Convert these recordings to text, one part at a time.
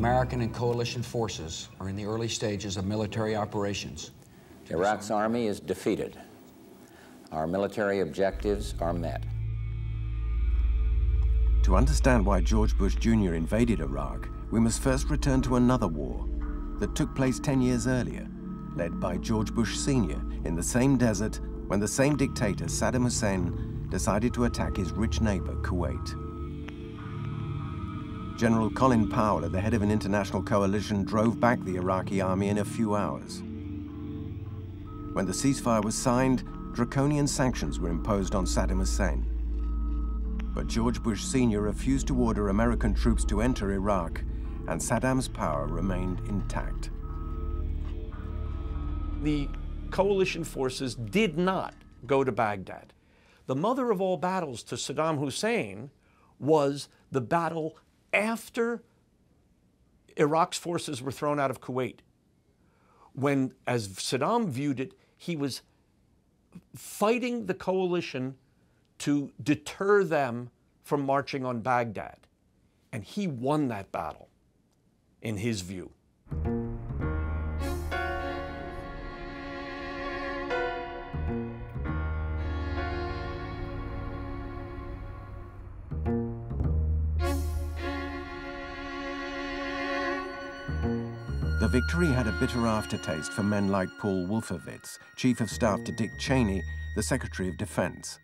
American and coalition forces are in the early stages of military operations. Iraq's army is defeated. Our military objectives are met. To understand why George Bush Jr. invaded Iraq, we must first return to another war that took place 10 years earlier, led by George Bush Sr. in the same desert when the same dictator, Saddam Hussein, decided to attack his rich neighbor, Kuwait. General Colin Powell, at the head of an international coalition, drove back the Iraqi army in a few hours. When the ceasefire was signed, draconian sanctions were imposed on Saddam Hussein. But George Bush Sr. refused to order American troops to enter Iraq, and Saddam's power remained intact. The coalition forces did not go to Baghdad. The mother of all battles to Saddam Hussein was the battle after Iraq's forces were thrown out of Kuwait, when, as Saddam viewed it, he was fighting the coalition to deter them from marching on Baghdad. And he won that battle, in his view. The victory had a bitter aftertaste for men like Paul Wolfowitz, Chief of Staff to Dick Cheney, the Secretary of Defense.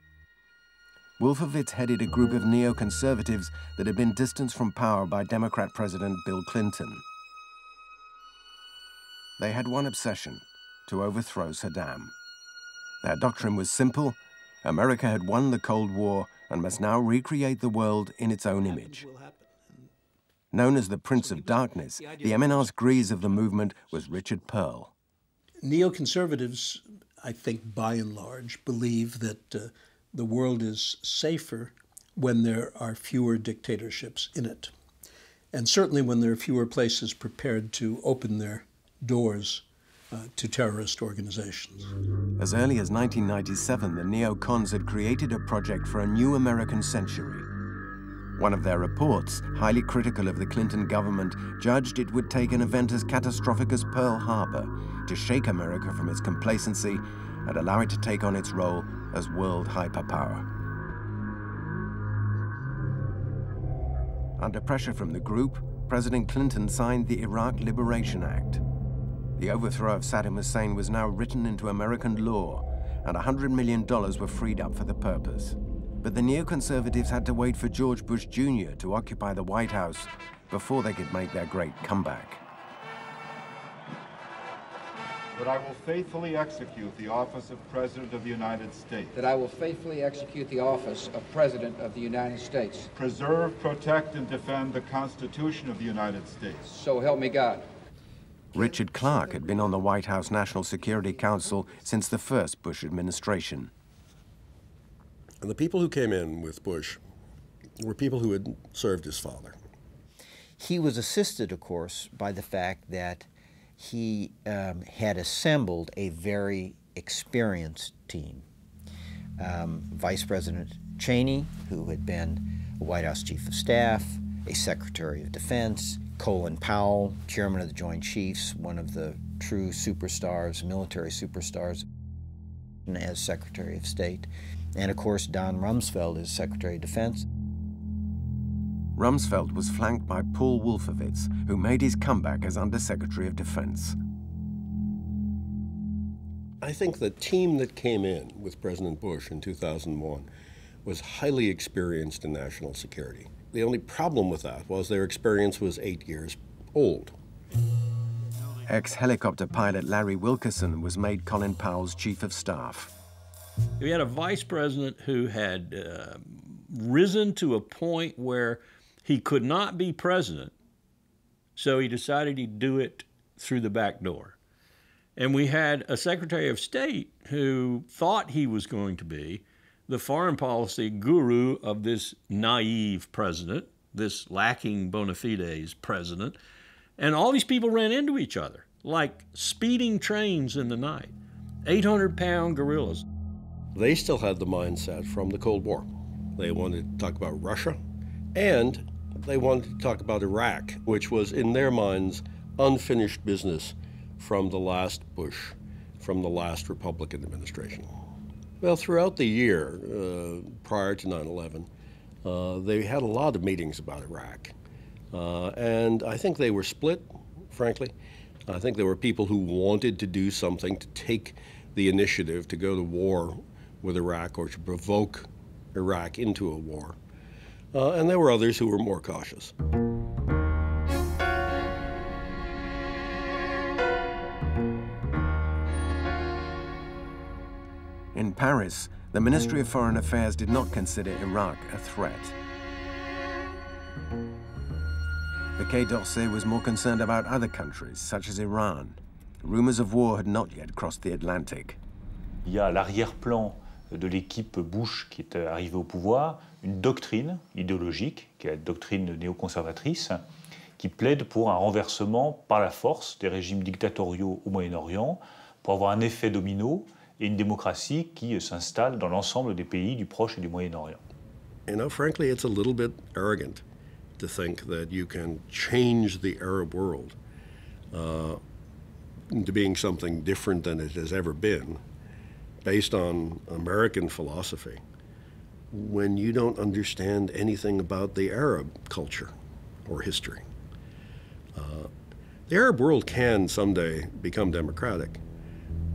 Wolfowitz headed a group of neoconservatives that had been distanced from power by Democrat President Bill Clinton. They had one obsession: to overthrow Saddam. Their doctrine was simple: America had won the Cold War and must now recreate the world in its own image. Known as the Prince of Darkness, the eminence grise of the movement was Richard Pearl. Neoconservatives, I think by and large, believe that the world is safer when there are fewer dictatorships in it, and certainly when there are fewer places prepared to open their doors to terrorist organizations. As early as 1997, the neocons had created a project for a new American century. One of their reports, highly critical of the Clinton government, judged it would take an event as catastrophic as Pearl Harbor to shake America from its complacency and allow it to take on its role as world hyperpower. Under pressure from the group, President Clinton signed the Iraq Liberation Act. The overthrow of Saddam Hussein was now written into American law, and $100 million were freed up for the purpose. But the neoconservatives had to wait for George Bush Jr. to occupy the White House before they could make their great comeback. That I will faithfully execute the office of President of the United States. That I will faithfully execute the office of President of the United States. Preserve, protect, and defend the Constitution of the United States. So help me God. Richard Clarke had been on the White House National Security Council since the first Bush administration. And the people who came in with Bush were people who had served his father. He was assisted, of course, by the fact that he had assembled a very experienced team. Vice President Cheney, who had been a White House Chief of Staff, a Secretary of Defense, Colin Powell, Chairman of the Joint Chiefs, one of the true superstars, military superstars, as Secretary of State, and of course Don Rumsfeld as Secretary of Defense. Rumsfeld was flanked by Paul Wolfowitz, who made his comeback as Undersecretary of Defense. I think the team that came in with President Bush in 2001 was highly experienced in national security. The only problem with that was their experience was 8 years old. Ex-helicopter pilot Larry Wilkerson was made Colin Powell's Chief of Staff. We had a vice president who had risen to a point where he could not be president, so he decided he'd do it through the back door. And we had a Secretary of State who thought he was going to be the foreign policy guru of this naive president, this lacking bona fides president, and all these people ran into each other like speeding trains in the night, 800-pound gorillas. They still had the mindset from the Cold War. They wanted to talk about Russia, and They wanted to talk about Iraq, which was, in their minds, unfinished business from the last Bush, from the last Republican administration. Well, throughout the year prior to 9/11, they had a lot of meetings about Iraq. And I think they were split, frankly. I think there were people who wanted to do something to take the initiative to go to war with Iraq or to provoke Iraq into a war. And there were others who were more cautious. In Paris, the Ministry of Foreign Affairs did not consider Iraq a threat. The Quai d'Orsay was more concerned about other countries, such as Iran. Rumors of war had not yet crossed the Atlantic. Il y a à l'arrière-plan de l'équipe Bush qui est arrivée au pouvoir une doctrine idéologique, qui est la doctrine néoconservatrice, qui plaide pour un renversement par la force des régimes dictatoriaux au Moyen-Orient, pour avoir un effet domino et une démocratie qui s'installe dans l'ensemble des pays du Proche et du Moyen-Orient. You know, frankly, it's a little bit arrogant to think that you can change the Arab world into being something different than it has ever been, based on American philosophy, when you don't understand anything about the Arab culture or history. The Arab world can someday become democratic,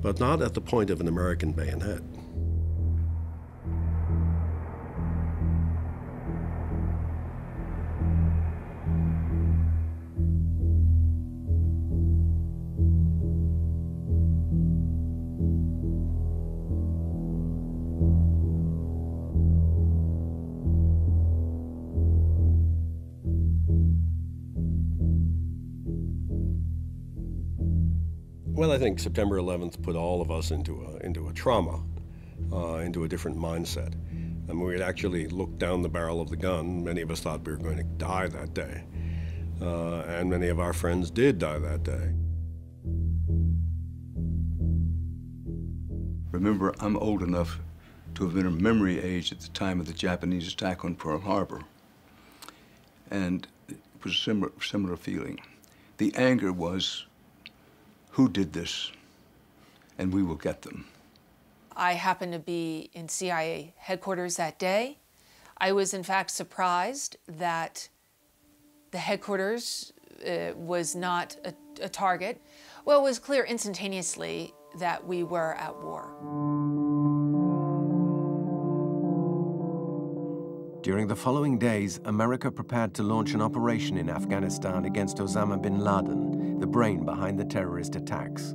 but not at the point of an American bayonet. Well, I think September 11th put all of us into a trauma, into a different mindset. I mean, we had actually looked down the barrel of the gun. Many of us thought we were going to die that day. And many of our friends did die that day. Remember, I'm old enough to have been a memory age at the time of the Japanese attack on Pearl Harbor. And it was a similar feeling. The anger was, who did this? And we will get them. I happened to be in CIA headquarters that day. I was in fact surprised that the headquarters was not a target. Well, it was clear instantaneously that we were at war. During the following days, America prepared to launch an operation in Afghanistan against Osama bin Laden, the brain behind the terrorist attacks.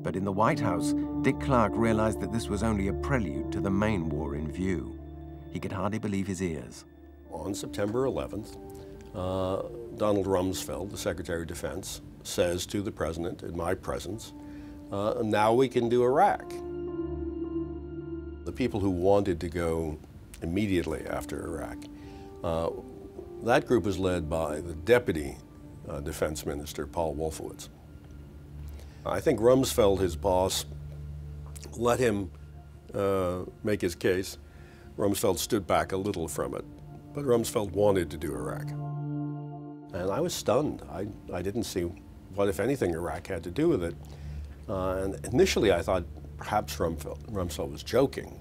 But in the White House, Dick Clark realized that this was only a prelude to the main war in view. He could hardly believe his ears. On September 11th, Donald Rumsfeld, the Secretary of Defense, says to the President, in my presence, now we can do Iraq. The people who wanted to go immediately after Iraq, that group was led by the Deputy Defense Minister, Paul Wolfowitz. I think Rumsfeld, his boss, let him make his case. Rumsfeld stood back a little from it, but Rumsfeld wanted to do Iraq. And I was stunned. I didn't see what, if anything, Iraq had to do with it. And initially I thought perhaps Rumsfeld was joking,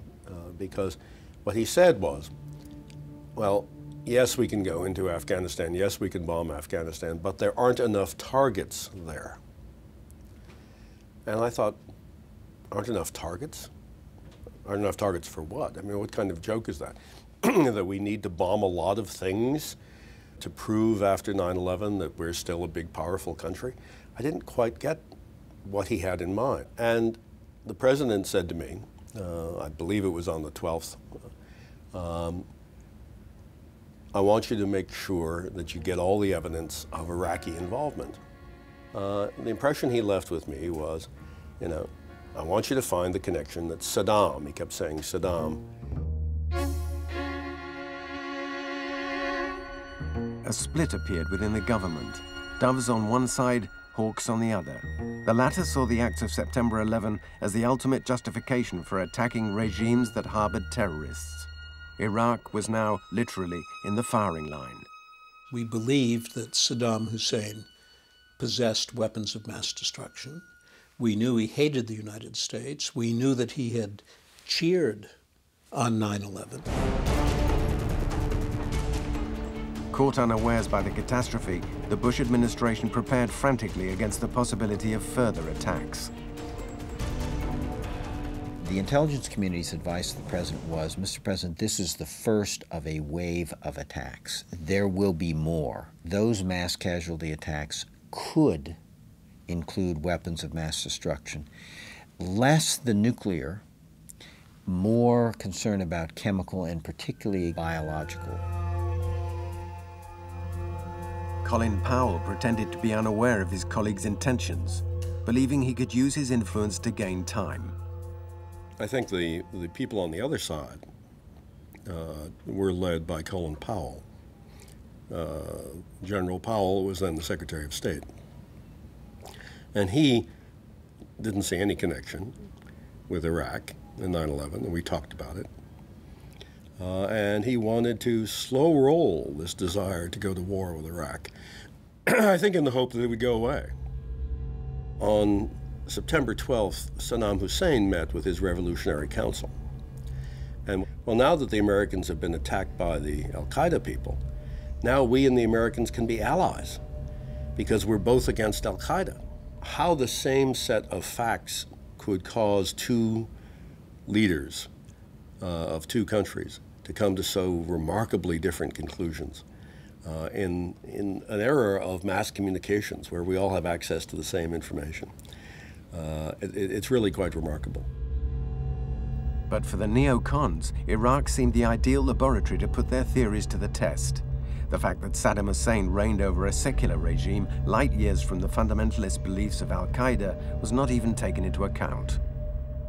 because what he said was, well, yes, we can go into Afghanistan, yes, we can bomb Afghanistan, but there aren't enough targets there. And I thought, aren't enough targets? Aren't enough targets for what? I mean, what kind of joke is that? That we need to bomb a lot of things to prove after 9/11 that we're still a big, powerful country? I didn't quite get what he had in mind. And the President said to me, I believe it was on the 12th, I want you to make sure that you get all the evidence of Iraqi involvement. The impression he left with me was, you know, I want you to find the connection that Saddam, he kept saying Saddam. A split appeared within the government. Doves on one side, hawks on the other. The latter saw the acts of September 11 as the ultimate justification for attacking regimes that harbored terrorists. Iraq was now literally in the firing line. We believed that Saddam Hussein possessed weapons of mass destruction. We knew he hated the United States. We knew that he had cheered on 9/11. Caught unawares by the catastrophe, the Bush administration prepared frantically against the possibility of further attacks. The intelligence community's advice to the president was, Mr. President, this is the first of a wave of attacks. There will be more. Those mass casualty attacks could include weapons of mass destruction. Less the nuclear, more concern about chemical and particularly biological. Colin Powell pretended to be unaware of his colleagues' intentions, believing he could use his influence to gain time. I think the people on the other side were led by Colin Powell. General Powell was then the Secretary of State. And he didn't see any connection with Iraq in 9/11, and we talked about it. And he wanted to slow roll this desire to go to war with Iraq, I think in the hope that it would go away. On September 12th, Saddam Hussein met with his Revolutionary Council. And well, now that the Americans have been attacked by the al-Qaeda people, now we and the Americans can be allies because we're both against al-Qaeda. How the same set of facts could cause two leaders of two countries to come to so remarkably different conclusions in an era of mass communications where we all have access to the same information. It's really quite remarkable. But for the neocons, Iraq seemed the ideal laboratory to put their theories to the test. The fact that Saddam Hussein reigned over a secular regime light years from the fundamentalist beliefs of al-Qaeda was not even taken into account.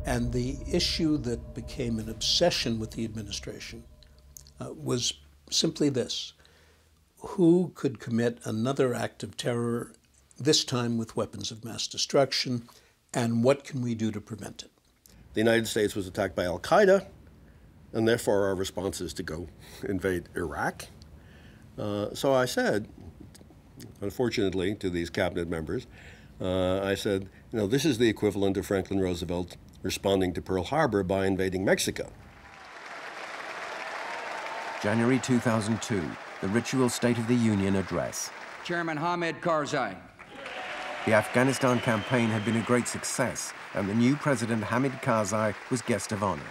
And the issue that became an obsession with the administration was simply this: who could commit another act of terror, this time with weapons of mass destruction, and what can we do to prevent it? The United States was attacked by al-Qaeda, and therefore our response is to go invade Iraq. So I said, unfortunately, to these cabinet members, I said, you know, this is the equivalent of Franklin Roosevelt responding to Pearl Harbor by invading Mexico. January 2002, the ritual State of the Union address. Chairman Hamid Karzai. The Afghanistan campaign had been a great success, and the new President Hamid Karzai was guest of honor.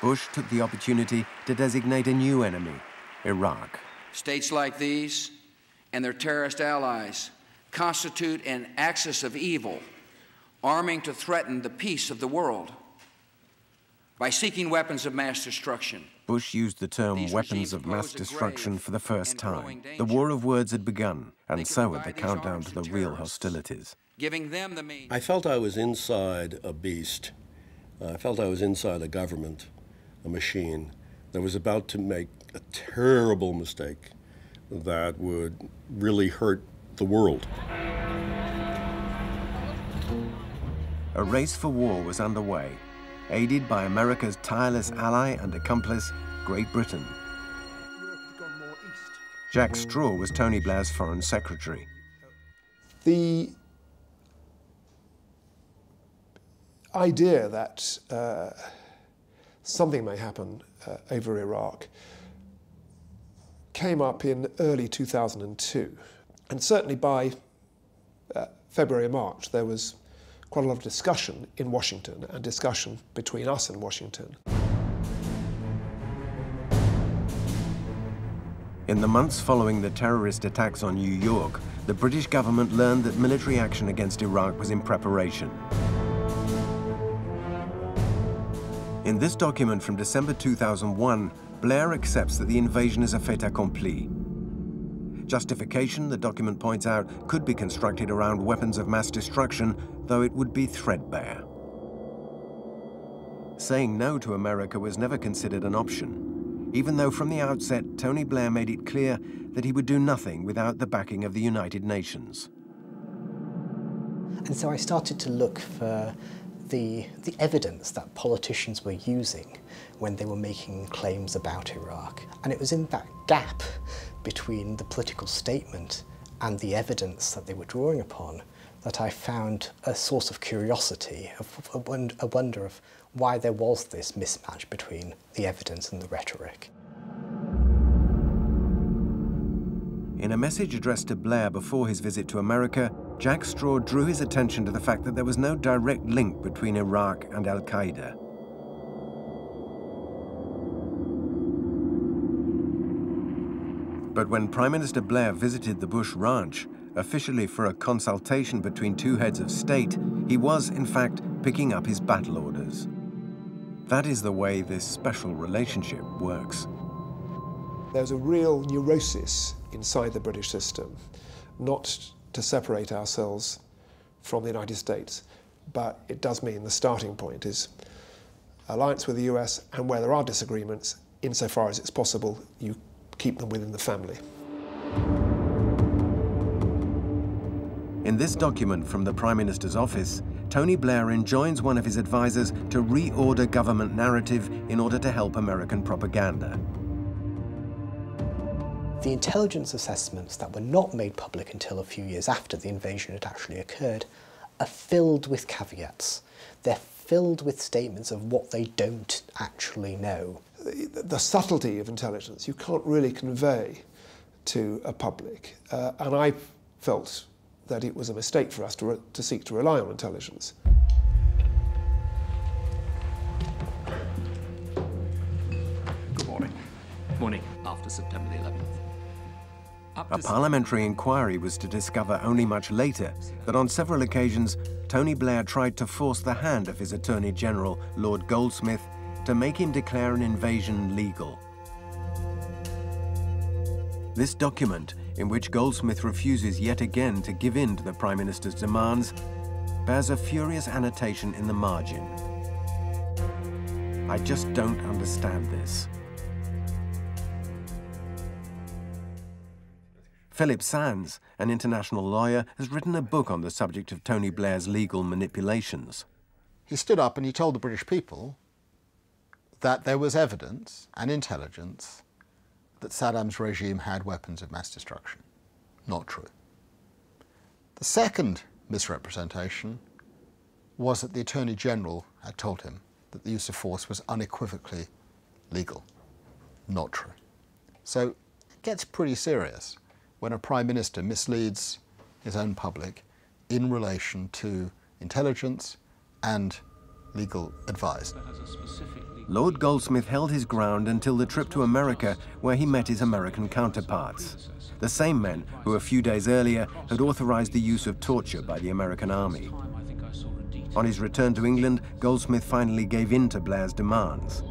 Bush took the opportunity to designate a new enemy, Iraq. States like these and their terrorist allies constitute an axis of evil, arming to threaten the peace of the world. By seeking weapons of mass destruction, Bush used the term weapons of mass destruction for the first time. The war of words had begun, and so had the countdown to the real hostilities. Giving them the means. I felt I was inside a beast. I felt I was inside a government, a machine that was about to make a terrible mistake that would really hurt the world. A race for war was underway, aided by America's tireless ally and accomplice, Great Britain. Jack Straw was Tony Blair's Foreign Secretary. The idea that something may happen over Iraq came up in early 2002. And certainly by February and March, there was quite a lot of discussion in Washington and discussion between us and Washington. In the months following the terrorist attacks on New York, the British government learned that military action against Iraq was in preparation. In this document from December 2001, Blair accepts that the invasion is a fait accompli. Justification, the document points out, could be constructed around weapons of mass destruction, though it would be threadbare. Saying no to America was never considered an option, even though from the outset Tony Blair made it clear that he would do nothing without the backing of the United Nations. And so I started to look for the evidence that politicians were using when they were making claims about Iraq. And it was in that gap between the political statement and the evidence that they were drawing upon that I found a source of curiosity, a wonder of why there was this mismatch between the evidence and the rhetoric. In a message addressed to Blair before his visit to America, Jack Straw drew his attention to the fact that there was no direct link between Iraq and Al-Qaeda. But when Prime Minister Blair visited the Bush ranch, officially for a consultation between two heads of state, he was, in fact, picking up his battle orders. That is the way this special relationship works. There's a real neurosis inside the British system, not to separate ourselves from the United States, but it does mean the starting point is alliance with the US, and where there are disagreements, insofar as it's possible, you keep them within the family. In this document from the Prime Minister's office, Tony Blair enjoins one of his advisors to reorder government narrative in order to help American propaganda. The intelligence assessments that were not made public until a few years after the invasion had actually occurred are filled with caveats. They're filled with statements of what they don't actually know. The subtlety of intelligence you can't really convey to a public, and I felt that it was a mistake for us to seek to rely on intelligence. Good morning. Morning after September the 11th. A parliamentary inquiry was to discover only much later that on several occasions Tony Blair tried to force the hand of his Attorney General, Lord Goldsmith, to make him declare an invasion legal. This document, in which Goldsmith refuses yet again to give in to the Prime Minister's demands, bears a furious annotation in the margin. I just don't understand this. Philip Sands, an international lawyer, has written a book on the subject of Tony Blair's legal manipulations. He stood up and he told the British people that there was evidence and intelligence that Saddam's regime had weapons of mass destruction. Not true. The second misrepresentation was that the Attorney General had told him that the use of force was unequivocally legal. Not true. So it gets pretty serious when a Prime Minister misleads his own public in relation to intelligence and legal advice. Lord Goldsmith held his ground until the trip to America, where he met his American counterparts, the same men who a few days earlier had authorized the use of torture by the American army. On his return to England, Goldsmith finally gave in to Blair's demands.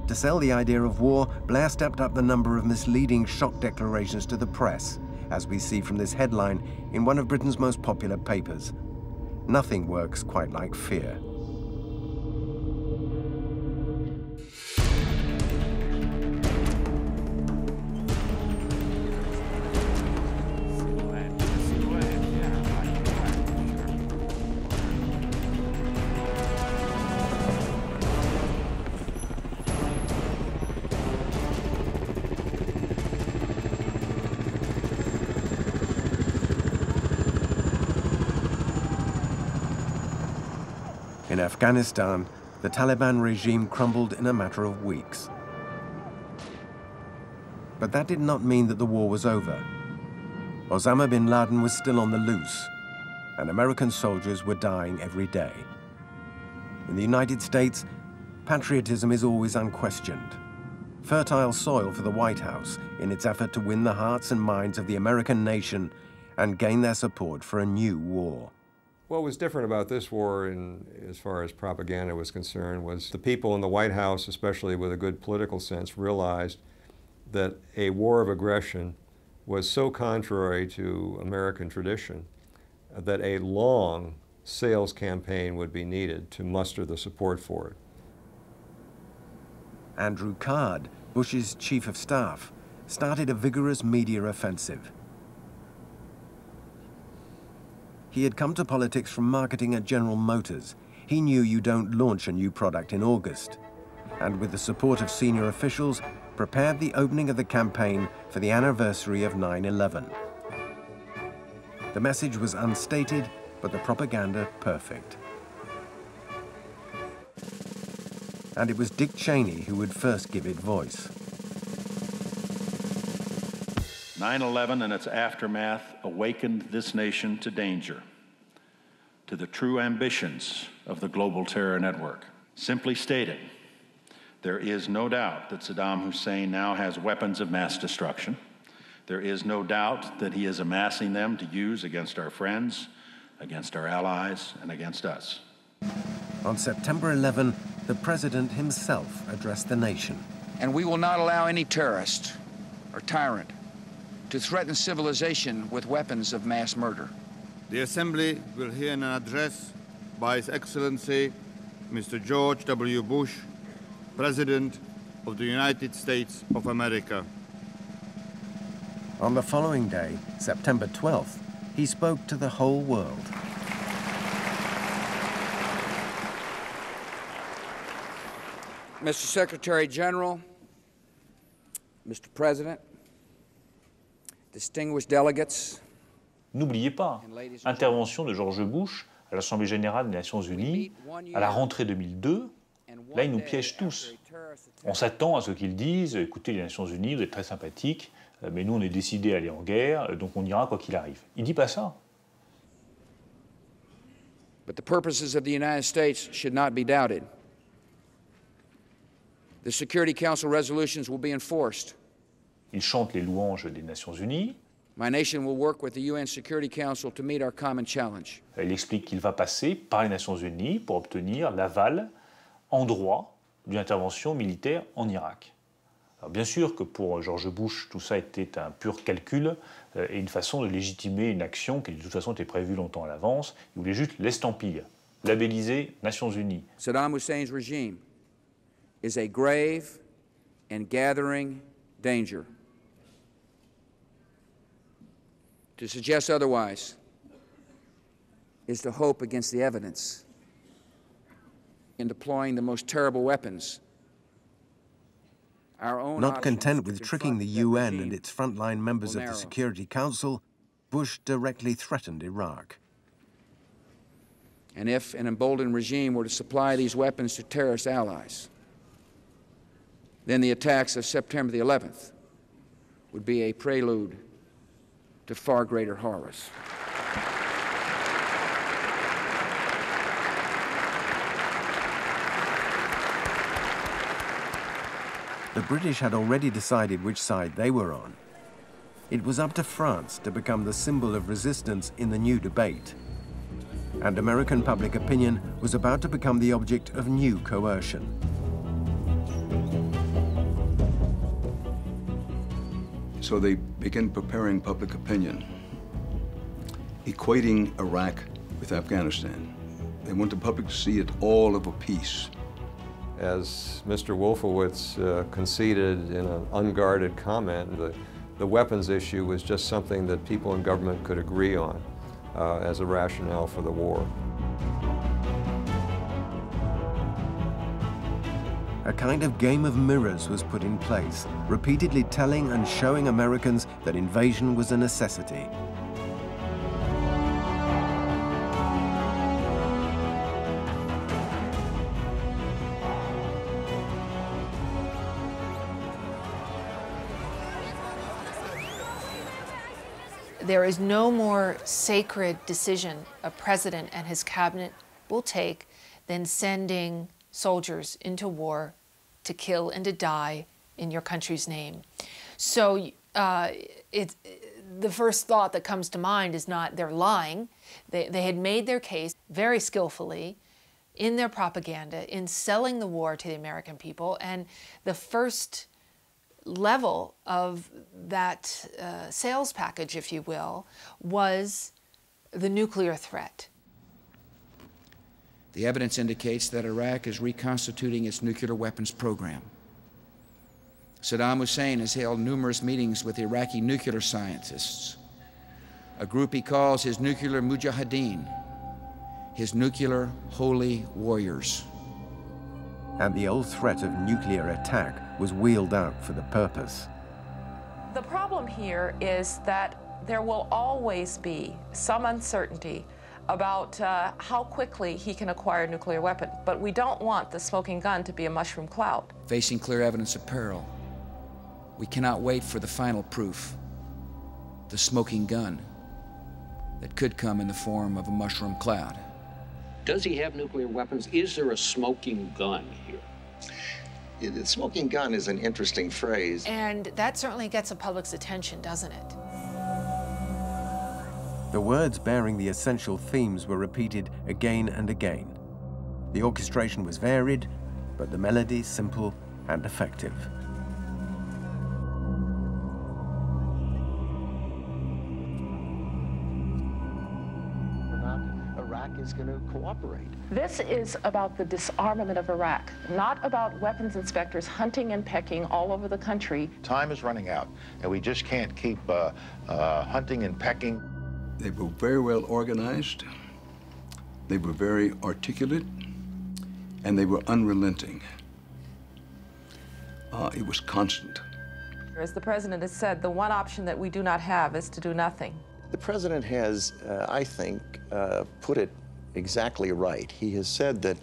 To sell the idea of war, Blair stepped up the number of misleading shock declarations to the press, as we see from this headline in one of Britain's most popular papers. Nothing works quite like fear. In Afghanistan, the Taliban regime crumbled in a matter of weeks. But that did not mean that the war was over. Osama bin Laden was still on the loose, and American soldiers were dying every day. In the United States, patriotism is always unquestioned. Fertile soil for the White House in its effort to win the hearts and minds of the American nation and gain their support for a new war. What was different about this war, as far as propaganda was concerned, was the people in the White House, especially with a good political sense, realized that a war of aggression was so contrary to American tradition that a long sales campaign would be needed to muster the support for it. Andrew Card, Bush's chief of staff, started a vigorous media offensive. He had come to politics from marketing at General Motors. He knew you don't launch a new product in August. And with the support of senior officials, prepared the opening of the campaign for the anniversary of 9/11. The message was unstated, but the propaganda perfect. And it was Dick Cheney who would first give it voice. 9/11 and its aftermath awakened this nation to danger, to the true ambitions of the global terror network. Simply stated, there is no doubt that Saddam Hussein now has weapons of mass destruction. There is no doubt that he is amassing them to use against our friends, against our allies, and against us. On September 11, the president himself addressed the nation. And we will not allow any terrorist or tyrant to threaten civilization with weapons of mass murder. The Assembly will hear an address by His Excellency Mr. George W. Bush, President of the United States of America. On the following day, September 12th, he spoke to the whole world. Mr. Secretary General, Mr. President, distinguished delegates. N'oubliez pas, intervention de George Bush à l'Assemblée générale des Nations Unies à la rentrée 2002. Là, il nous piège tous. On s'attend à ce qu'ils disent, écoutez, les Nations Unies, vous êtes très sympathiques, mais nous, on est décidés à aller en guerre, donc on ira quoi qu'il arrive. Il ne dit pas ça. But the purposes of the United States should not be doubted. The Security Council resolutions will be enforced. Il chante les louanges des Nations Unies. My nation will work with the UN Security Council to meet our common challenge. Il explique qu'il va passer par les Nations Unies pour obtenir l'aval en droit d'une intervention militaire en Irak. Alors bien sûr que pour George Bush, tout ça était un pur calcul et une façon de légitimer une action qui de toute façon était prévue longtemps à l'avance. Il voulait juste l'estampille, labelliser Nations Unies. Saddam Hussein's regime is a grave and gathering danger. To suggest otherwise is to hope against the evidence in deploying the most terrible weapons. Not content with tricking the UN and its frontline members of the Security Council, Bush directly threatened Iraq. And if an emboldened regime were to supply these weapons to terrorist allies, then the attacks of September the 11th would be a prelude to far greater horrors. The British had already decided which side they were on. It was up to France to become the symbol of resistance in the new debate. And American public opinion was about to become the object of new coercion. So they began preparing public opinion, equating Iraq with Afghanistan. They want the public to see it all of a piece. As Mr. Wolfowitz conceded in an unguarded comment, the weapons issue was just something that people in government could agree on as a rationale for the war. A kind of game of mirrors was put in place, repeatedly telling and showing Americans that invasion was a necessity. There is no more sacred decision a president and his cabinet will take than sending soldiers into war to kill and to die in your country's name. So the first thought that comes to mind is not they're lying. They had made their case very skillfully in their propaganda, in selling the war to the American people, and the first level of that sales package, if you will, was the nuclear threat. The evidence indicates that Iraq is reconstituting its nuclear weapons program. Saddam Hussein has held numerous meetings with Iraqi nuclear scientists, a group he calls his nuclear mujahideen, his nuclear holy warriors. and the old threat of nuclear attack was wheeled out for the purpose. The problem here is that there will always be some uncertainty about how quickly he can acquire a nuclear weapon, but we don't want the smoking gun to be a mushroom cloud. Facing clear evidence of peril, we cannot wait for the final proof, the smoking gun, that could come in the form of a mushroom cloud. Does he have nuclear weapons? Is there a smoking gun here? The smoking gun is an interesting phrase. And that certainly gets the public's attention, doesn't it? The words bearing the essential themes were repeated again and again. The orchestration was varied, but the melody simple and effective. Iraq is going to cooperate. This is about the disarmament of Iraq, not about weapons inspectors hunting and pecking all over the country. Time is running out, and we just can't keep hunting and pecking. They were very well organized, they were very articulate, and they were unrelenting. It was constant. As the president has said, the one option that we do not have is to do nothing. The president has, I think, put it exactly right. He has said that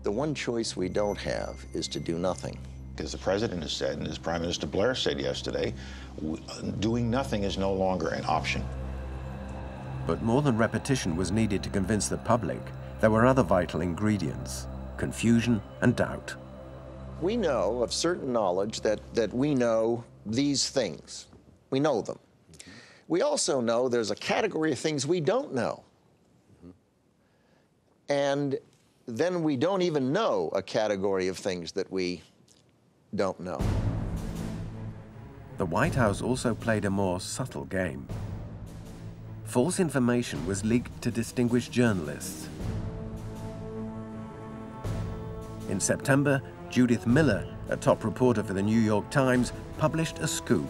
the one choice we don't have is to do nothing. As the president has said, and as Prime Minister Blair said yesterday, doing nothing is no longer an option. But more than repetition was needed to convince the public. There were other vital ingredients: confusion and doubt. We know of certain knowledge that we know these things. We know them. We also know there's a category of things we don't know. And then we don't even know a category of things that we don't know. The White House also played a more subtle game. False information was leaked to distinguished journalists. In September, Judith Miller, a top reporter for the New York Times, published a scoop.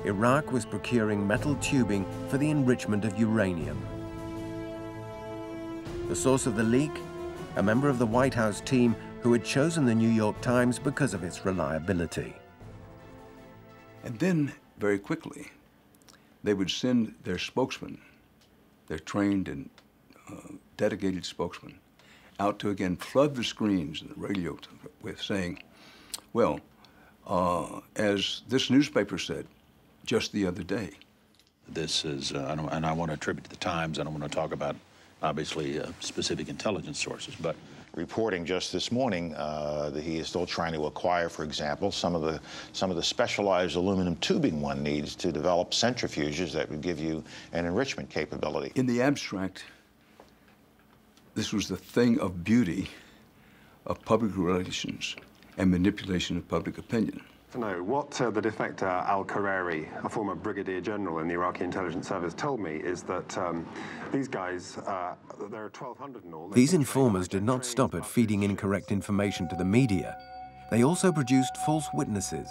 Iraq was procuring metal tubing for the enrichment of uranium. The source of the leak? A member of the White House team who had chosen the New York Times because of its reliability. And then, very quickly, they would send their spokesman, their trained and dedicated spokesman, out to again flood the screens and the radio with saying, well, as this newspaper said just the other day. This is, and I want to attribute to the Times, I don't want to talk about, obviously, specific intelligence sources, but reporting just this morning that he is still trying to acquire, for example, some of the specialized aluminum tubing one needs to develop centrifuges that would give you an enrichment capability. In the abstract, this was the thing of beauty of public relations and manipulation of public opinion. To know what the defector al-Qarari, a former brigadier general in the Iraqi intelligence service, told me is that these guys, there are 1,200 in all. These informers did not stop at feeding incorrect information to the media. They also produced false witnesses,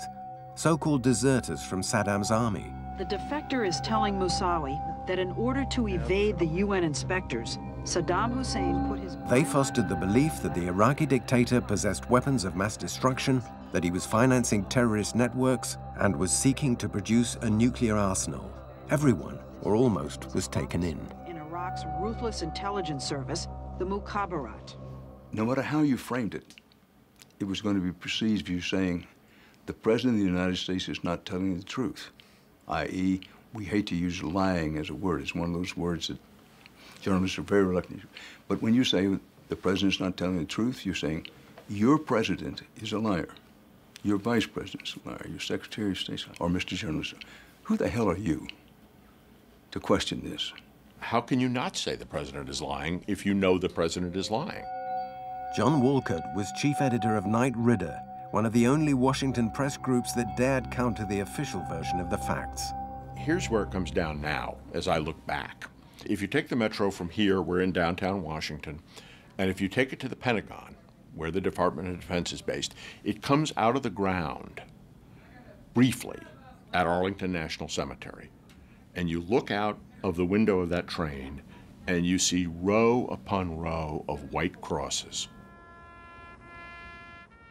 so-called deserters from Saddam's army. The defector is telling Moussawi that in order to evade the UN inspectors, Saddam Hussein put his... They fostered the belief that the Iraqi dictator possessed weapons of mass destruction, that he was financing terrorist networks, and was seeking to produce a nuclear arsenal. Everyone, or almost, was taken in. In Iraq's ruthless intelligence service, the Mukhabarat. No matter how you framed it, it was going to be perceived as saying, the President of the United States is not telling the truth, i.e., we hate to use lying as a word. It's one of those words that journalists are very reluctant to. But when you say the President's not telling the truth, you're saying your President is a liar. Your Vice President's a liar. Your Secretary of State, or Mr. Journalist. Who the hell are you to question this? How can you not say the President is lying if you know the President is lying? John Walcott was chief editor of Knight Ridder, one of the only Washington press groups that dared counter the official version of the facts. Here's where it comes down now, as I look back. If you take the Metro from here, we're in downtown Washington, and if you take it to the Pentagon, where the Department of Defense is based, it comes out of the ground, briefly, at Arlington National Cemetery. And you look out of the window of that train, and you see row upon row of white crosses.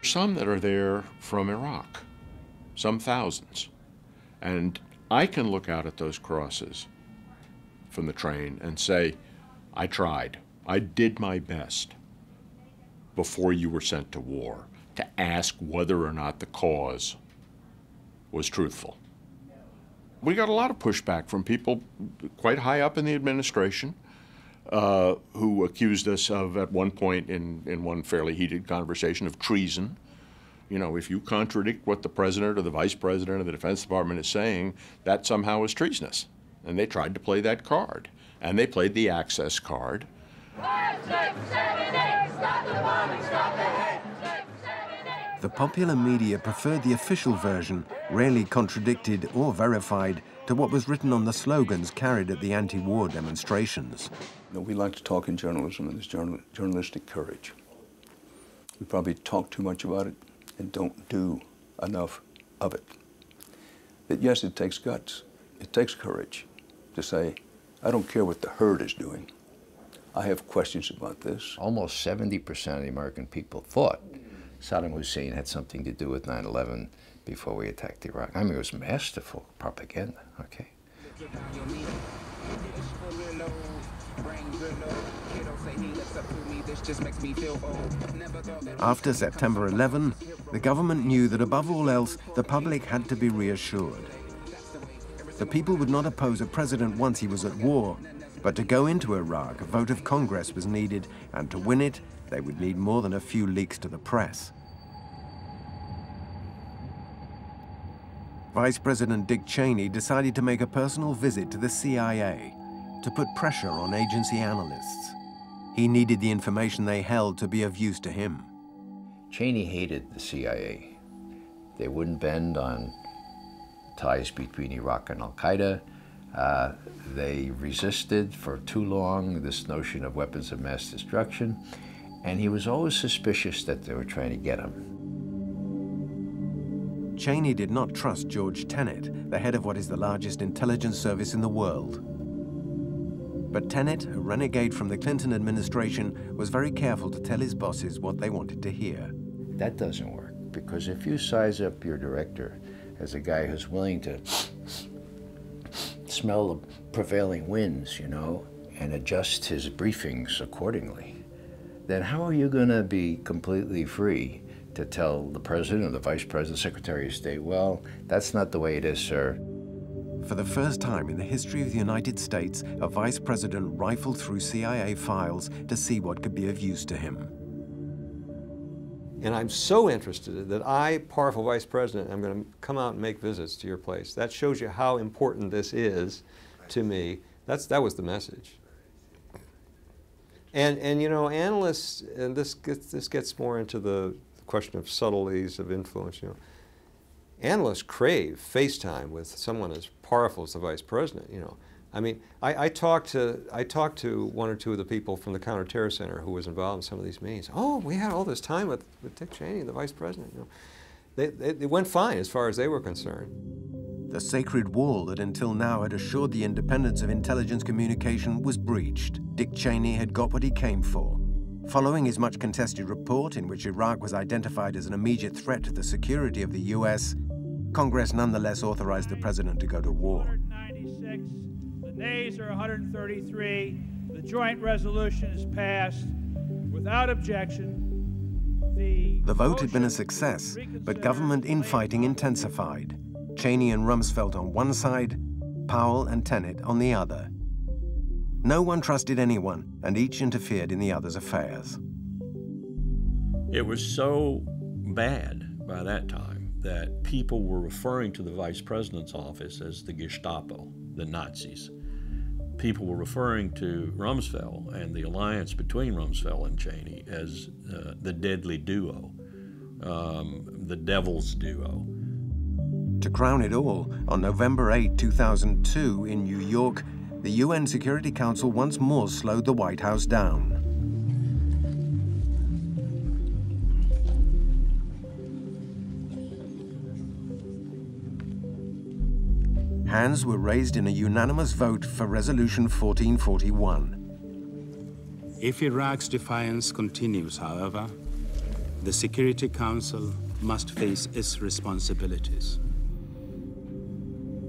Some that are there from Iraq, some thousands. And I can look out at those crosses from the train and say, I tried. I did my best before you were sent to war to ask whether or not the cause was truthful. We got a lot of pushback from people quite high up in the administration who accused us of, at one point in one fairly heated conversation, of treason. You know, if you contradict what the president or the vice president of the Defense Department is saying, that somehow is treasonous. And they tried to play that card. And they played the access card. The popular media preferred the official version, rarely contradicted or verified, to what was written on the slogans carried at the anti-war demonstrations. You know, we like to talk in journalism, and there's journalistic courage. We probably talk too much about it and don't do enough of it. That yes, it takes guts, it takes courage to say, I don't care what the herd is doing. I have questions about this. Almost 70% of the American people thought Saddam Hussein had something to do with 9/11 before we attacked Iraq. I mean, it was masterful propaganda, okay? After September 11, the government knew that above all else, the public had to be reassured. The people would not oppose a president once he was at war, but to go into Iraq, a vote of Congress was needed, and to win it, they would need more than a few leaks to the press. Vice President Dick Cheney decided to make a personal visit to the CIA to put pressure on agency analysts. He needed the information they held to be of use to him. Cheney hated the CIA. They wouldn't bend on ties between Iraq and al-Qaeda. They resisted for too long this notion of weapons of mass destruction, and he was always suspicious that they were trying to get him. Cheney did not trust George Tenet, the head of what is the largest intelligence service in the world. But Tenet, a renegade from the Clinton administration, was very careful to tell his bosses what they wanted to hear. That doesn't work, because if you size up your director as a guy who's willing to smell the prevailing winds, you know, and adjust his briefings accordingly, then how are you going to be completely free to tell the president or the vice president, secretary of state, well, that's not the way it is, sir? For the first time in the history of the United States, a vice president rifled through CIA files to see what could be of use to him. And I'm so interested that I, powerful vice president, I'm going to come out and make visits to your place. That shows you how important this is to me. That was the message. And you know, analysts, and this gets more into the question of subtleties of influence, you know. Analysts crave face time with someone as powerful as the vice president, you know. I mean, I talked to one or two of the people from the Counterterror Center who was involved in some of these meetings. Oh, we had all this time with Dick Cheney, the vice president, you know. They went fine as far as they were concerned. The sacred wall that until now had assured the independence of intelligence communication was breached. Dick Cheney had got what he came for. Following his much contested report in which Iraq was identified as an immediate threat to the security of the US, Congress nonetheless authorized the president to go to war. 196, the nays are 133. The joint resolution is passed without objection. The vote had been a success, but government infighting intensified. Cheney and Rumsfeld on one side, Powell and Tenet on the other. No one trusted anyone, and each interfered in the other's affairs. It was so bad by that time that people were referring to the vice president's office as the Gestapo, the Nazis. People were referring to Rumsfeld and the alliance between Rumsfeld and Cheney as the deadly duo, the devil's duo. To crown it all, on November 8, 2002, in New York, the UN Security Council once more slowed the White House down. Hands were raised in a unanimous vote for Resolution 1441. If Iraq's defiance continues, however, the Security Council must face its responsibilities.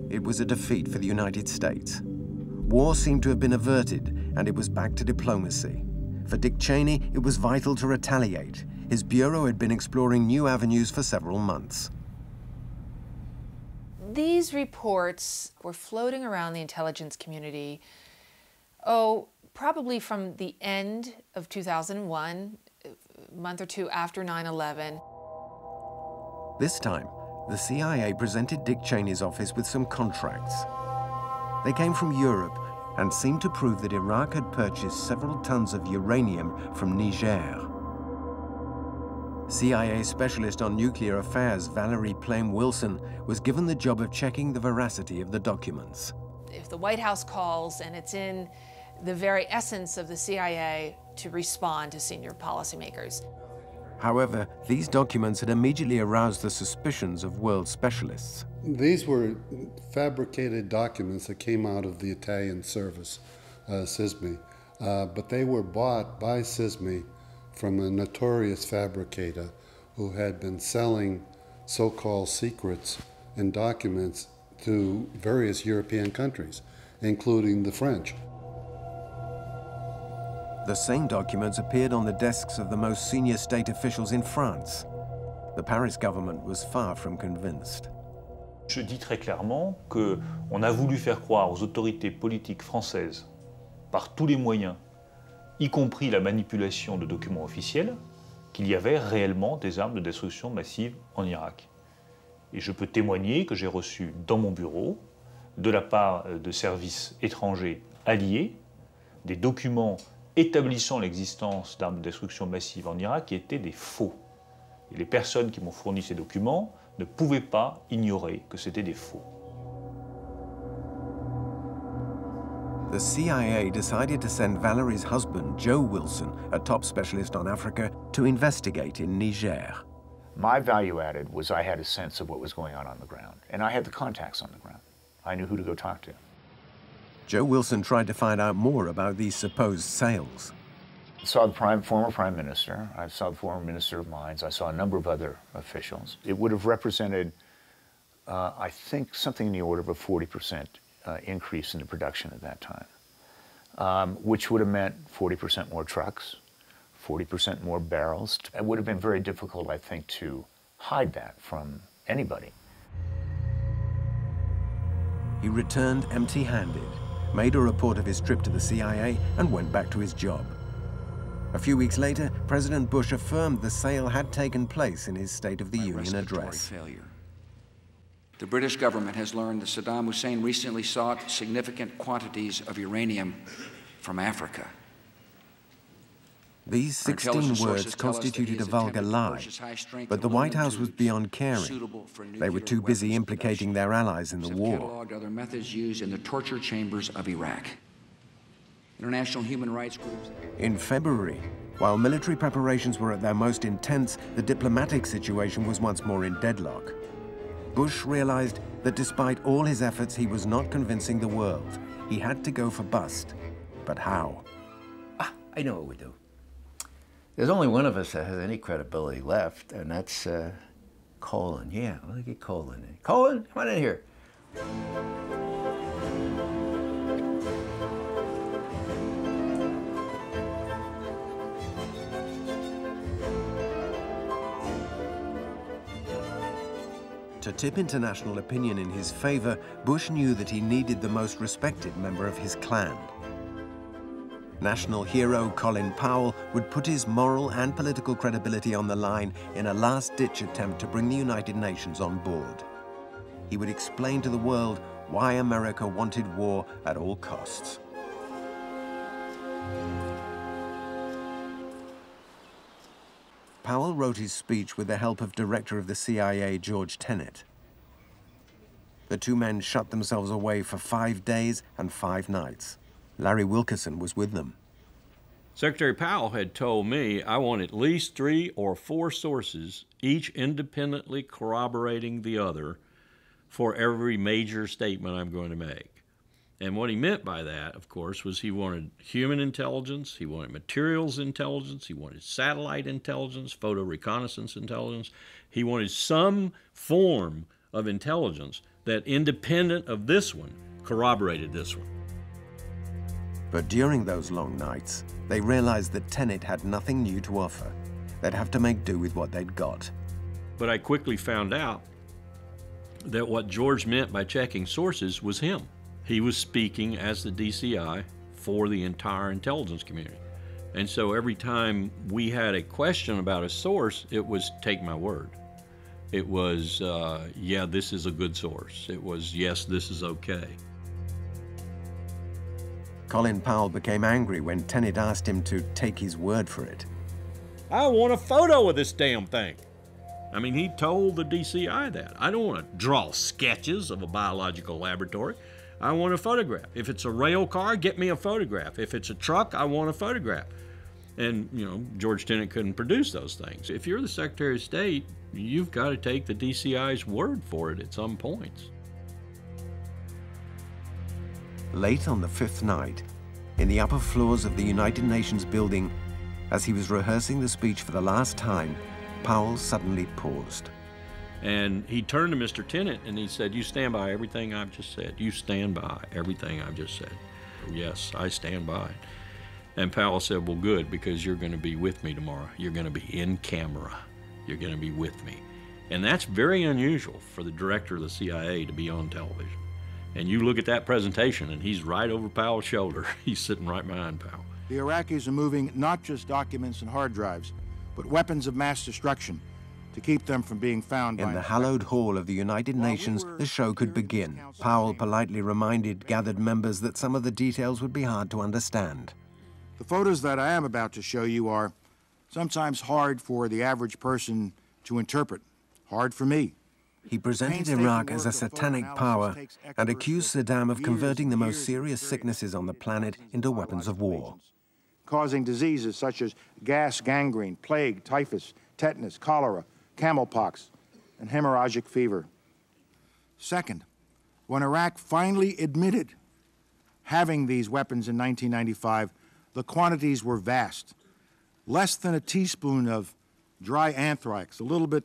It was a defeat for the United States. War seemed to have been averted, and it was back to diplomacy. For Dick Cheney, it was vital to retaliate. His bureau had been exploring new avenues for several months. These reports were floating around the intelligence community, probably from the end of 2001, a month or two after 9/11. This time, the CIA presented Dick Cheney's office with some contracts. They came from Europe and seemed to prove that Iraq had purchased several tons of uranium from Niger. CIA Specialist on Nuclear Affairs Valerie Plame Wilson was given the job of checking the veracity of the documents. If the White House calls and it's in the very essence of the CIA to respond to senior policymakers. However, these documents had immediately aroused the suspicions of world specialists. These were fabricated documents that came out of the Italian service, SISMI, but they were bought by SISMI from a notorious fabricator who had been selling so-called secrets and documents to various European countries, including the French. The same documents appeared on the desks of the most senior state officials in France. The Paris government was far from convinced. Je dis très clairement qu'on a voulu faire croire aux autorités politiques françaises, par tous les moyens, y compris la manipulation de documents officiels, qu'il y avait réellement des armes de destruction massive en Irak. Et je peux témoigner que j'ai reçu dans mon bureau, de la part de services étrangers alliés, des documents établissant l'existence d'armes de destruction massive en Irak qui étaient des faux. Et les personnes qui m'ont fourni ces documents ne pouvaient pas ignorer que c'était des faux. The CIA decided to send Valerie's husband, Joe Wilson, a top specialist on Africa, to investigate in Niger. My value added was I had a sense of what was going on the ground, and I had the contacts on the ground. I knew who to go talk to. Joe Wilson tried to find out more about these supposed sales. I saw the former Prime Minister, I saw the former Minister of Mines, I saw a number of other officials. It would have represented, I think, something in the order of a 40% increase in the production at that time, which would have meant 40% more trucks, 40% more barrels. It would have been very difficult, I think, to hide that from anybody. He returned empty-handed, made a report of his trip to the CIA, and went back to his job. A few weeks later, President Bush affirmed the sale had taken place in his State of the Union address. Failure. The British government has learned that Saddam Hussein recently sought significant quantities of uranium from Africa. These 16 words constituted a vulgar lie, but the White House was beyond caring. They were too busy implicating their allies in the war. Cataloged other methods used in the torture chambers of Iraq. International human rights groups. In February, while military preparations were at their most intense, the diplomatic situation was once more in deadlock. Bush realized that despite all his efforts, he was not convincing the world. He had to go for bust. But how? I know what we do. There's only one of us that has any credibility left, and that's Colin. Yeah, let me get Colin in. Colin, come on in here. To tip international opinion in his favor, Bush knew that he needed the most respected member of his clan. National hero Colin Powell would put his moral and political credibility on the line in a last-ditch attempt to bring the United Nations on board. He would explain to the world why America wanted war at all costs. Powell wrote his speech with the help of Director of the CIA, George Tenet. The two men shut themselves away for 5 days and 5 nights. Larry Wilkerson was with them. Secretary Powell had told me I want at least 3 or 4 sources, each independently corroborating the other, for every major statement I'm going to make. And what he meant by that, of course, was he wanted human intelligence, he wanted materials intelligence, he wanted satellite intelligence, photo reconnaissance intelligence. He wanted some form of intelligence that, independent of this one, corroborated this one. But during those long nights, they realized that Tenet had nothing new to offer. They'd have to make do with what they'd got. But I quickly found out that what George meant by checking sources was him. He was speaking as the DCI for the entire intelligence community. And so every time we had a question about a source, it was take my word. It was, yeah, this is a good source. It was, yes, this is okay. Colin Powell became angry when Tenet asked him to take his word for it. I want a photo of this damn thing. I mean, he told the DCI that. I don't want to draw sketches of a biological laboratory. I want a photograph. If it's a rail car, get me a photograph. If it's a truck, I want a photograph. And, you know, George Tenet couldn't produce those things. If you're the Secretary of State, you've got to take the DCI's word for it at some points. Late on the fifth night, in the upper floors of the United Nations building, as he was rehearsing the speech for the last time, Powell suddenly paused. And he turned to Mr. Tenet and he said, you stand by everything I've just said. You stand by everything I've just said. Yes, I stand by it. And Powell said, well, good, because you're going to be with me tomorrow. You're going to be in camera. You're going to be with me. And that's very unusual for the director of the CIA to be on television. And you look at that presentation and he's right over Powell's shoulder. He's sitting right behind Powell. The Iraqis are moving not just documents and hard drives, but weapons of mass destruction to keep them from being found in the hallowed hall of the United Nations, the show could begin. Powell politely reminded gathered members that some of the details would be hard to understand. The photos that I am about to show you are sometimes hard for the average person to interpret, hard for me. He presented Iraq as a satanic power and accused Saddam of converting the most serious sicknesses on the planet into weapons of war, causing diseases such as gas gangrene, plague, typhus, tetanus, cholera, camel pox, and hemorrhagic fever. Second, when Iraq finally admitted having these weapons in 1995, the quantities were vast. Less than a teaspoon of dry anthrax, a little bit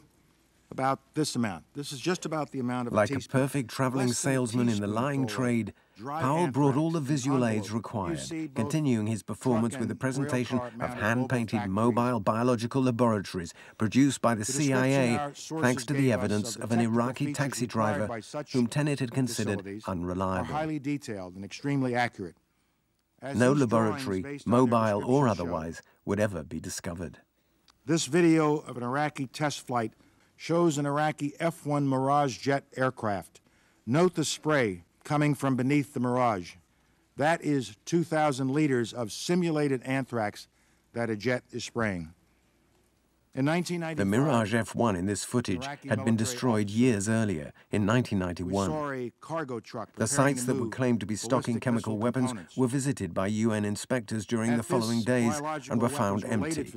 about this amount. This is just about the amount of like a perfect traveling salesman in the lying trade, Powell brought all the visual aids required, continuing his performance with a presentation of hand-painted mobile biological laboratories produced by the CIA thanks to the evidence of an Iraqi taxi driver whom Tenet had considered unreliable. Highly detailed and extremely accurate. No laboratory, mobile or otherwise, would ever be discovered. This video of an Iraqi test flight shows an Iraqi F-1 Mirage jet aircraft. Note the spray coming from beneath the Mirage. That is 2,000 liters of simulated anthrax that a jet is spraying. In 1995, the Mirage F-1 in this footage had been destroyed years earlier, in 1991. The sites that were claimed to be stocking chemical weapons were visited by UN inspectors during the following days and were found empty.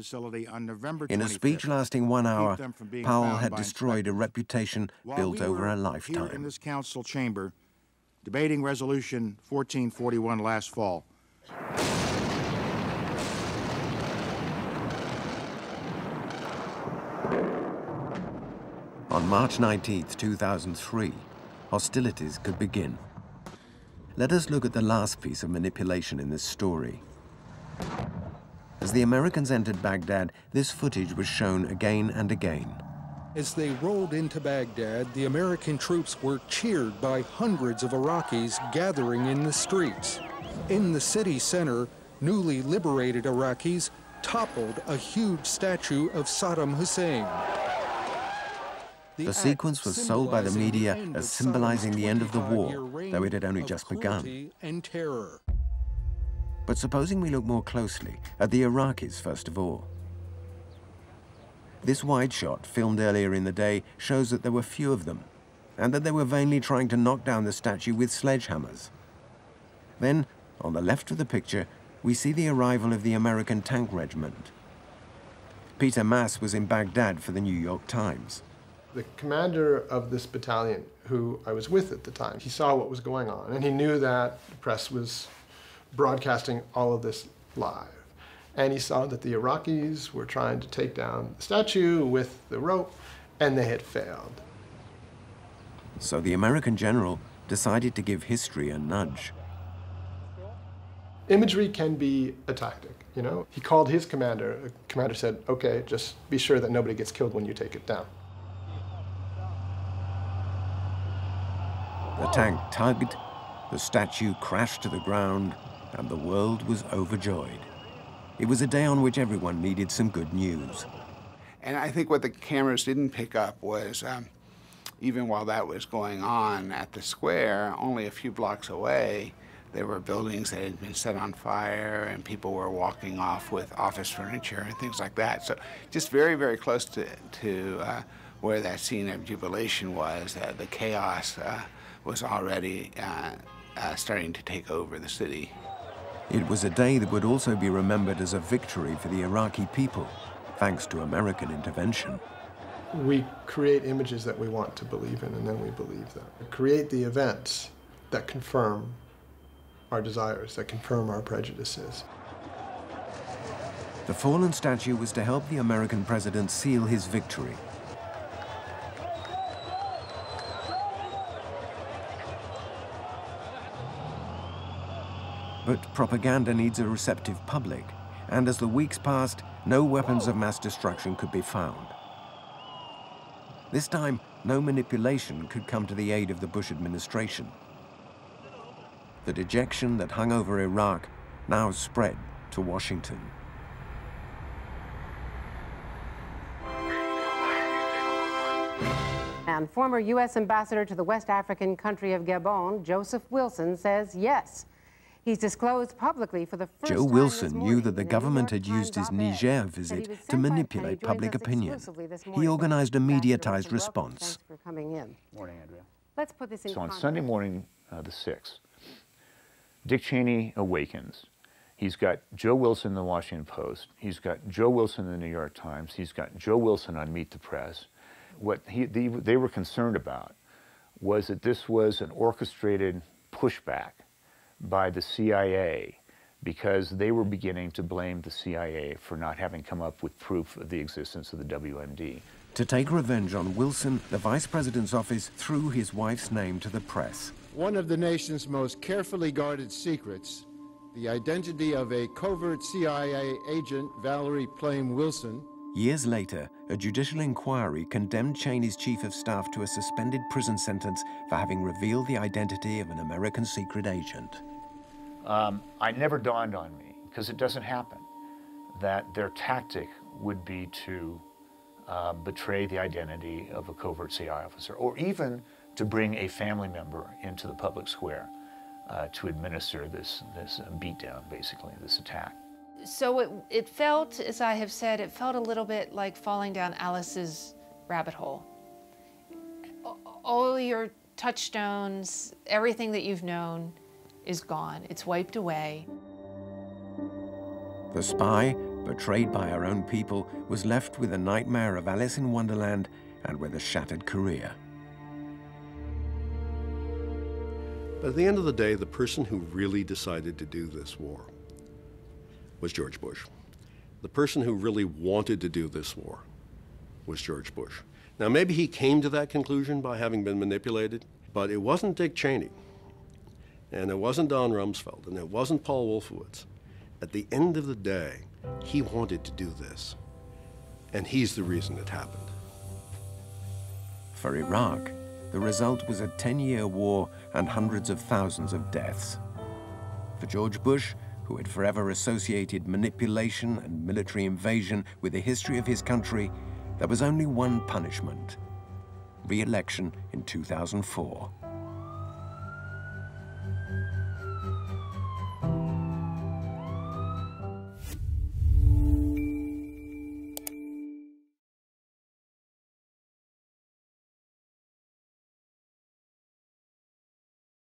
In a speech lasting 1 hour, Powell had destroyed a reputation built over a lifetime. Here in this council chamber, debating Resolution 1441 last fall. On March 19, 2003, hostilities could begin. Let us look at the last piece of manipulation in this story. As the Americans entered Baghdad, this footage was shown again and again. As they rolled into Baghdad, the American troops were cheered by hundreds of Iraqis gathering in the streets. In the city center, newly liberated Iraqis toppled a huge statue of Saddam Hussein. The sequence was sold by the media as symbolizing the end of the war, though it had only just begun. But supposing we look more closely at the Iraqis first of all. This wide shot, filmed earlier in the day, shows that there were few of them, and that they were vainly trying to knock down the statue with sledgehammers. Then, on the left of the picture, we see the arrival of the American Tank Regiment. Peter Mass was in Baghdad for the New York Times. The commander of this battalion, who I was with at the time, he saw what was going on, and he knew that the press was broadcasting all of this live. And he saw that the Iraqis were trying to take down the statue with the rope, and they had failed. So the American general decided to give history a nudge. Imagery can be a tactic, you know? He called his commander. The commander said, okay, just be sure that nobody gets killed when you take it down. The tank tugged, the statue crashed to the ground, and the world was overjoyed. It was a day on which everyone needed some good news. And I think what the cameras didn't pick up was, even while that was going on at the square, only a few blocks away, there were buildings that had been set on fire, and people were walking off with office furniture and things like that. So just very, very close to where that scene of jubilation was, the chaos was already starting to take over the city. It was a day that would also be remembered as a victory for the Iraqi people, thanks to American intervention. We create images that we want to believe in, and then we believe them. We create the events that confirm our desires, that confirm our prejudices. The fallen statue was to help the American president seal his victory. But propaganda needs a receptive public, and as the weeks passed, no weapons of mass destruction could be found. This time, no manipulation could come to the aid of the Bush administration. The dejection that hung over Iraq now spread to Washington. And former U.S. ambassador to the West African country of Gabon, Joseph Wilson, says yes. He's disclosed publicly for the first Joe time Wilson this knew that the morning government in had the New York used his Times Niger op-ed visit to manipulate public opinion. He organized a mediatized response. Thanks for coming in. Morning, Andrea. Let's put this in So on context. Sunday morning, the 6th, Dick Cheney awakens. He's got Joe Wilson in the Washington Post. He's got Joe Wilson in the New York Times. He's got Joe Wilson on Meet the Press. What they were concerned about was that this was an orchestrated pushback by the CIA, because they were beginning to blame the CIA for not having come up with proof of the existence of the WMD. To take revenge on Wilson, the vice president's office threw his wife's name to the press. One of the nation's most carefully guarded secrets, the identity of a covert CIA agent, Valerie Plame Wilson. Years later, a judicial inquiry condemned Cheney's chief of staff to a suspended prison sentence for having revealed the identity of an American secret agent. It never dawned on me, because it doesn't happen, that their tactic would be to betray the identity of a covert CIA officer, or even to bring a family member into the public square to administer this beatdown, basically, this attack. So it felt, as I have said, it felt a little bit like falling down Alice's rabbit hole. All your touchstones, everything that you've known is gone. It's wiped away. The spy, betrayed by her own people, was left with a nightmare of Alice in Wonderland and with a shattered career. But at the end of the day, the person who really decided to do this war was George Bush. The person who really wanted to do this war was George Bush. Now, maybe he came to that conclusion by having been manipulated, but it wasn't Dick Cheney, and it wasn't Don Rumsfeld, and it wasn't Paul Wolfowitz. At the end of the day, he wanted to do this, and he's the reason it happened. For Iraq, the result was a 10-year war and hundreds of thousands of deaths. For George Bush, who had forever associated manipulation and military invasion with the history of his country, there was only one punishment: re-election in 2004.